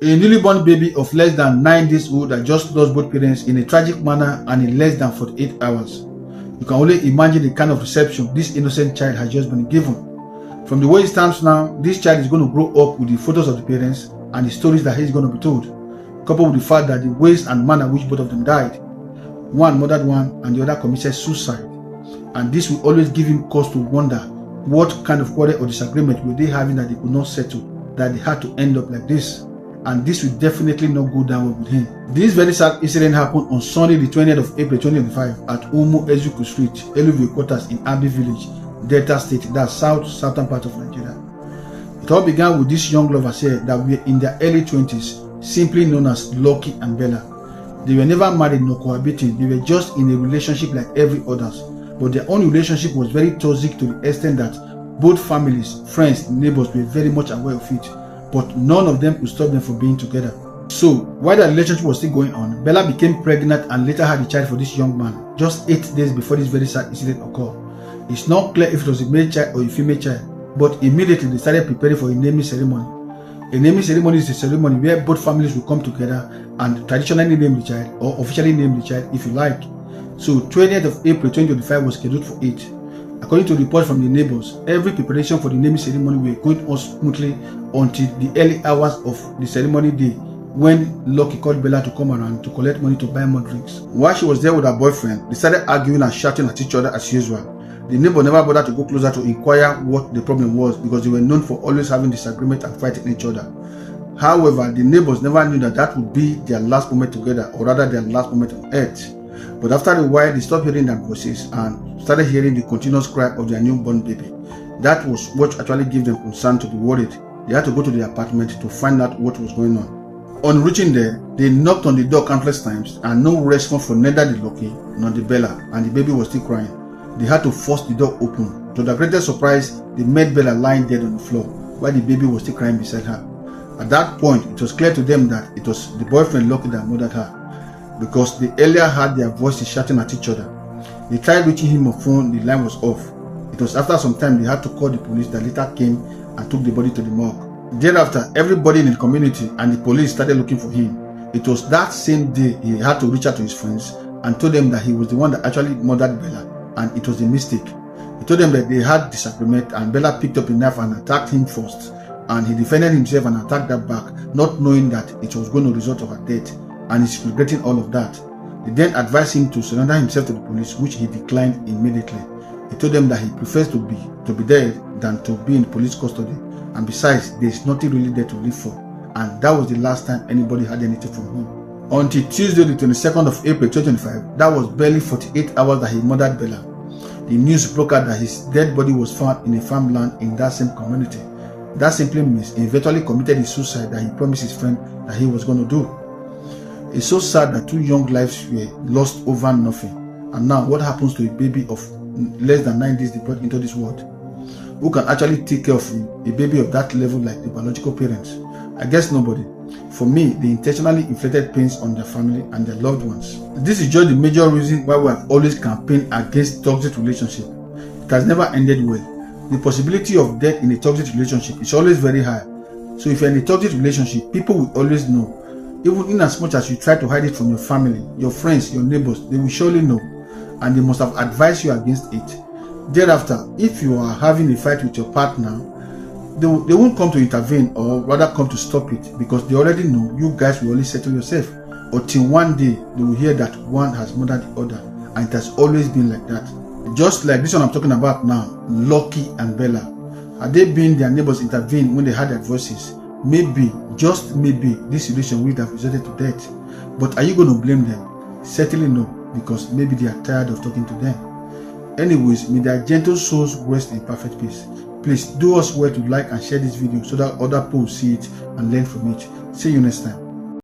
A newly born baby of less than 9 days old that just lost both parents in a tragic manner and in less than 48 hours. You can only imagine the kind of reception this innocent child has just been given. From the way it stands now, this child is going to grow up with the photos of the parents and the stories that he's going to be told, coupled with the fact that the ways and manner which both of them died. One murdered one and the other committed suicide. And this will always give him cause to wonder what kind of quarrel or disagreement were they having that they could not settle, that they had to end up like this. And this will definitely not go down well with him. This very sad incident happened on Sunday the 20th of April 2025 at Umu Ezuku Street, Eluvie quarters in Abi Village, Delta State, that's southern part of Nigeria. It all began with these young lovers here that were in their early 20s, simply known as Lucky and Bella. They were never married nor cohabiting, they were just in a relationship like every others. But their own relationship was very toxic to the extent that both families, friends, neighbors were very much aware of it. But none of them could stop them from being together. So, while the relationship was still going on, Bella became pregnant and later had a child for this young man, just 8 days before this very sad incident occurred. It's not clear if it was a male child or a female child, but immediately they started preparing for a naming ceremony. A naming ceremony is a ceremony where both families will come together and traditionally name the child, or officially name the child if you like. So, 20th of April 2025 was scheduled for it. According to reports from the neighbors, every preparation for the naming ceremony were going on smoothly until the early hours of the ceremony day, when Lucky called Bella to come around to collect money to buy more drinks. While she was there with her boyfriend, they started arguing and shouting at each other as usual. The neighbor never bothered to go closer to inquire what the problem was because they were known for always having disagreement and fighting each other. However, the neighbors never knew that that would be their last moment together, or rather their last moment on earth. But after a while, they stopped hearing their voices and started hearing the continuous cry of their newborn baby. That was what actually gave them concern to be worried. They had to go to the apartment to find out what was going on. On reaching there, they knocked on the door countless times and no response from neither the Lucky nor the Bella, and the baby was still crying. They had to force the door open. To their greatest surprise, they met Bella lying dead on the floor while the baby was still crying beside her. At that point, it was clear to them that it was the boyfriend Lucky that murdered her, because they earlier heard their voices shouting at each other. They tried reaching him on phone, the line was off. It was after some time they had to call the police that later came and took the body to the morgue. Thereafter, everybody in the community and the police started looking for him. It was that same day he had to reach out to his friends and told them that he was the one that actually murdered Bella, and it was a mistake. He told them that they had disagreement and Bella picked up a knife and attacked him first, and he defended himself and attacked her back, not knowing that it was going to result of her death, and he's regretting all of that. They then advised him to surrender himself to the police, which he declined immediately. He told them that he prefers to be there than to be in police custody, and besides, there is nothing really there to live for, and that was the last time anybody had anything from him. Until Tuesday the 22nd of April 2025, that was barely 48 hours that he murdered Bella. The news broke out that his dead body was found in a farmland in that same community. That simply means he eventually committed a suicide that he promised his friend that he was going to do. It's so sad that 2 young lives were lost over nothing. And now what happens to a baby of less than 9 days they brought into this world? Who can actually take care of a baby of that level like the biological parents? I guess nobody. For me, they intentionally inflicted pains on their family and their loved ones. This is just the major reason why we have always campaigned against toxic relationship. It has never ended well. The possibility of death in a toxic relationship is always very high. So if you're in a toxic relationship, people will always know. Even in as much as you try to hide it from your family, your friends, your neighbors, they will surely know, and they must have advised you against it. Thereafter, if you are having a fight with your partner, they won't come to intervene, or rather come to stop it, because they already know you guys will only settle yourself, until one day they will hear that one has murdered the other, and it has always been like that. Just like this one I'm talking about now, Lucky and Bella. Had they been their neighbors intervene when they heard their voices, maybe, just maybe, this relation would have resulted to death. But are you going to blame them? Certainly no, because maybe they are tired of talking to them. Anyways, may their gentle souls rest in perfect peace. Please do us well to like and share this video so that other people see it and learn from it. See you next time.